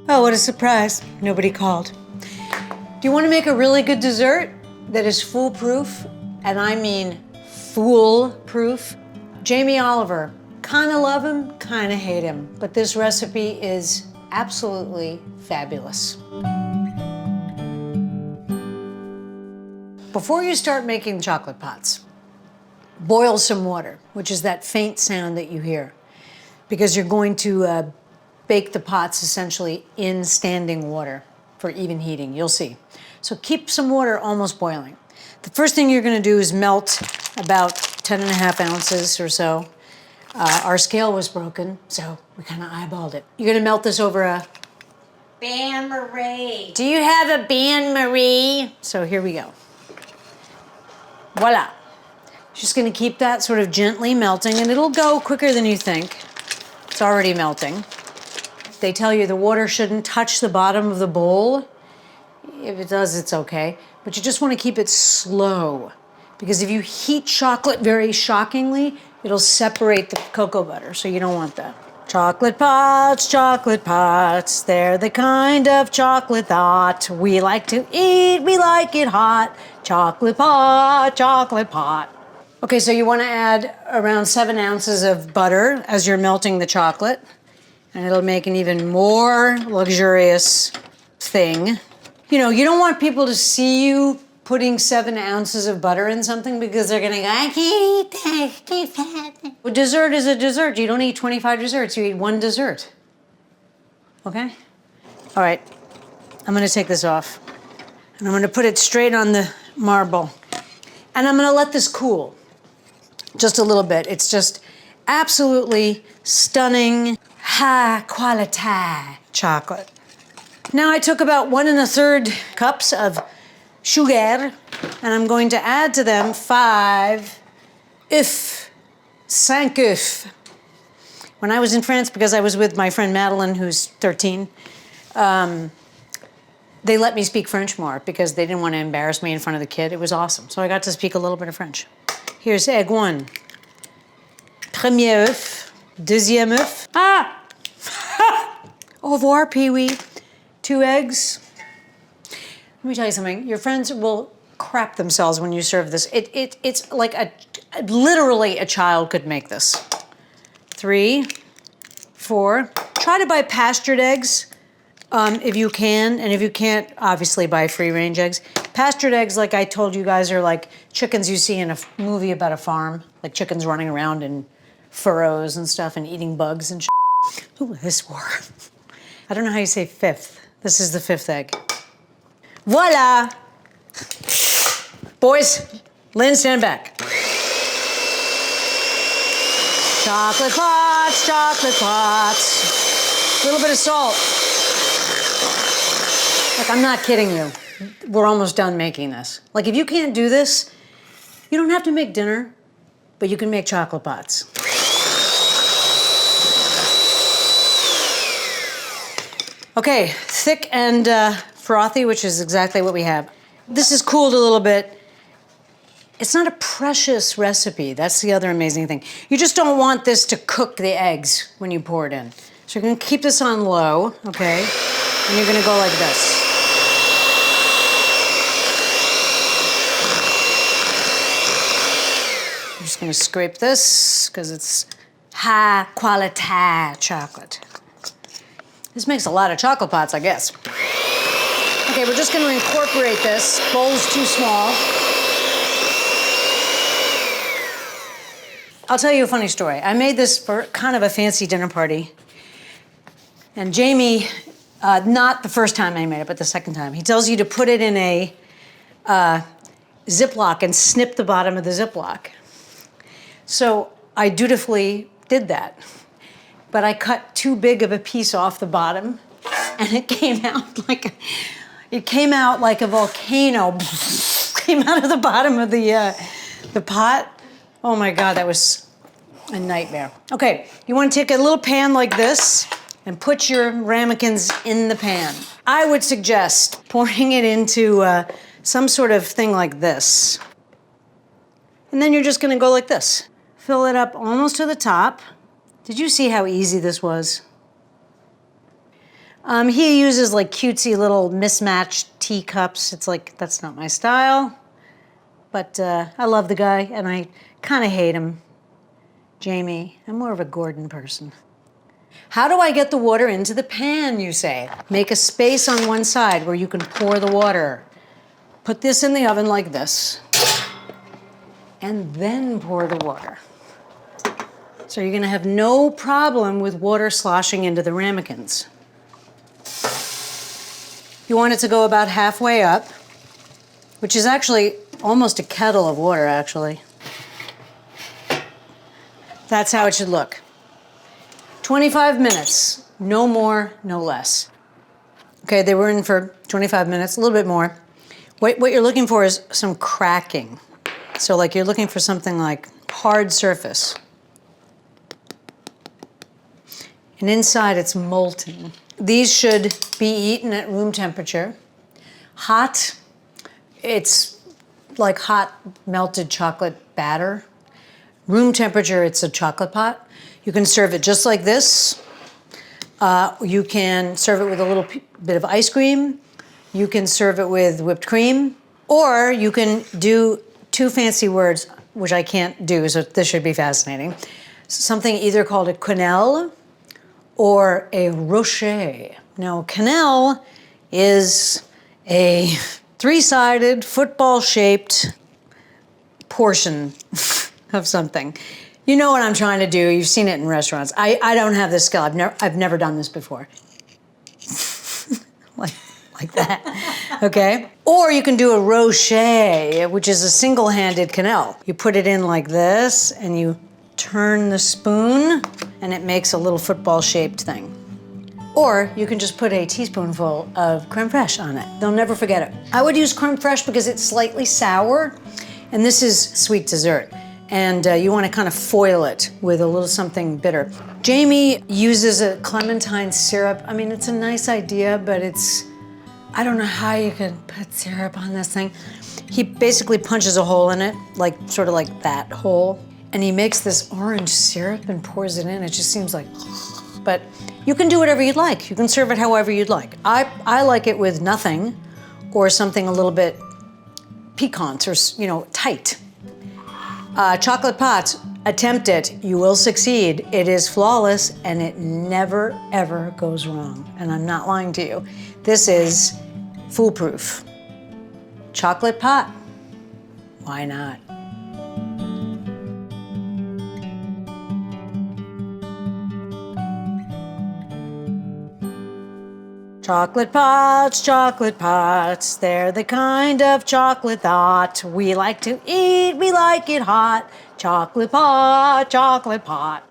Oh, what a surprise. Nobody called. Do you want to make a really good dessert that is foolproof? And I mean foolproof. Jamie Oliver. Kinda love him, kinda hate him. But this recipe is absolutely fabulous. Before you start making chocolate pots, boil some water, which is that faint sound that you hear, because you're going to bake the pots essentially in standing water for even heating, you'll see. So keep some water almost boiling. The first thing you're gonna do is melt about 10.5 ounces or so. Our scale was broken, so we kind of eyeballed it. You're gonna melt this over a bain-marie. Do you have a bain-marie? So here we go. Voila. Just gonna keep that sort of gently melting, and it'll go quicker than you think. It's already melting. They tell you the water shouldn't touch the bottom of the bowl. If it does, it's okay. But you just wanna keep it slow, because if you heat chocolate very shockingly, it'll separate the cocoa butter, so you don't want that. Chocolate pots, they're the kind of chocolate that we like to eat, we like it hot. Chocolate pot. Okay, so you want to add around 7 ounces of butter as you're melting the chocolate, and it'll make an even more luxurious thing. You know, you don't want people to see you putting 7 ounces of butter in something, because they're gonna go, I can't eat that, it's too fat. A dessert is a dessert. You don't eat 25 desserts, you eat 1 dessert. Okay? All right, I'm gonna take this off, and I'm gonna put it straight on the marble. And I'm gonna let this cool just a little bit. It's just absolutely stunning, high quality chocolate. Now I took about 1 1/3 cups of sugar, and I'm going to add to them 5 œufs, 5 œufs. When I was in France, because I was with my friend Madeline, who's 13, they let me speak French more because they didn't want to embarrass me in front of the kid. It was awesome. So I got to speak a little bit of French. Here's egg 1. Premier œuf. Deuxième œuf. Ah! Au revoir, Pee-wee. 2 eggs. Let me tell you something. Your friends will crap themselves when you serve this. It's like literally a child could make this. 3, 4. Try to buy pastured eggs. If you can, and if you can't, obviously buy free-range eggs. Pastured eggs, like I told you guys, are like chickens you see in a movie about a farm, like chickens running around in furrows and stuff and eating bugs and shit. Ooh, this war. I don't know how you say 5th. This is the 5th egg. Voila! Boys, Lynn, stand back. Chocolate pots, chocolate pots. A little bit of salt. Like, I'm not kidding you. We're almost done making this. Like, if you can't do this, you don't have to make dinner, but you can make chocolate pots. Okay, thick and frothy, which is exactly what we have. This is cooled a little bit. It's not a precious recipe. That's the other amazing thing. You just don't want this to cook the eggs when you pour it in. So you're gonna keep this on low, okay? And you're gonna go like this. I'm just gonna scrape this because it's high quality chocolate. This makes a lot of chocolate pots, I guess. Okay, we're just gonna incorporate this. Bowl's too small. I'll tell you a funny story. I made this for kind of a fancy dinner party. And Jamie, not the first time I made it, but the second time, he tells you to put it in a Ziploc and snip the bottom of the Ziploc. So I dutifully did that. But I cut too big of a piece off the bottom, and it came out like a volcano. Came out of the bottom of the pot. Oh my God, that was a nightmare. Okay, you want to take a little pan like this and put your ramekins in the pan. I would suggest pouring it into some sort of thing like this. And then you're just gonna go like this. Fill it up almost to the top. Did you see how easy this was? He uses like cutesy little mismatched teacups. It's like, that's not my style. But I love the guy, and I kind of hate him. Jamie, I'm more of a Gordon person. How do I get the water into the pan, you say? Make a space on one side where you can pour the water. Put this in the oven like this, and then pour the water. So you're gonna have no problem with water sloshing into the ramekins. You want it to go about halfway up, which is actually almost a kettle of water, actually. That's how it should look. 25 minutes, no more, no less. Okay, they were in for 25 minutes, a little bit more. What you're looking for is some cracking. So like you're looking for something like hard surface. And inside it's molten. These should be eaten at room temperature. Hot, it's like hot melted chocolate batter. Room temperature, it's a chocolate pot. You can serve it just like this. You can serve it with a little bit of ice cream. You can serve it with whipped cream. Or you can do two fancy words, which I can't do, so this should be fascinating. Something either called a quenelle or a rocher. Now, quenelle is a three-sided, football-shaped portion of something. You know what I'm trying to do. You've seen it in restaurants. I don't have this skill. I've never done this before. like that, okay? Or you can do a rocher, which is a single-handed quenelle. You put it in like this, and you turn the spoon, and it makes a little football-shaped thing. Or you can just put a teaspoonful of creme fraiche on it. They'll never forget it. I would use creme fraiche because it's slightly sour, and this is sweet dessert. And you want to kind of foil it with a little something bitter. Jamie uses a clementine syrup. I mean, it's a nice idea, but I don't know how you could put syrup on this thing. He basically punches a hole in it, like sort of like that hole, and he makes this orange syrup and pours it in. It just seems like, but you can do whatever you'd like. You can serve it however you'd like. I like it with nothing or something a little bit piquant or, tight. Chocolate pot, attempt it. You will succeed. It is flawless and it never, ever goes wrong. And I'm not lying to you. This is foolproof. Chocolate pot, why not? Chocolate pots, they're the kind of chocolate that we like to eat, we like it hot. Chocolate pot, chocolate pot.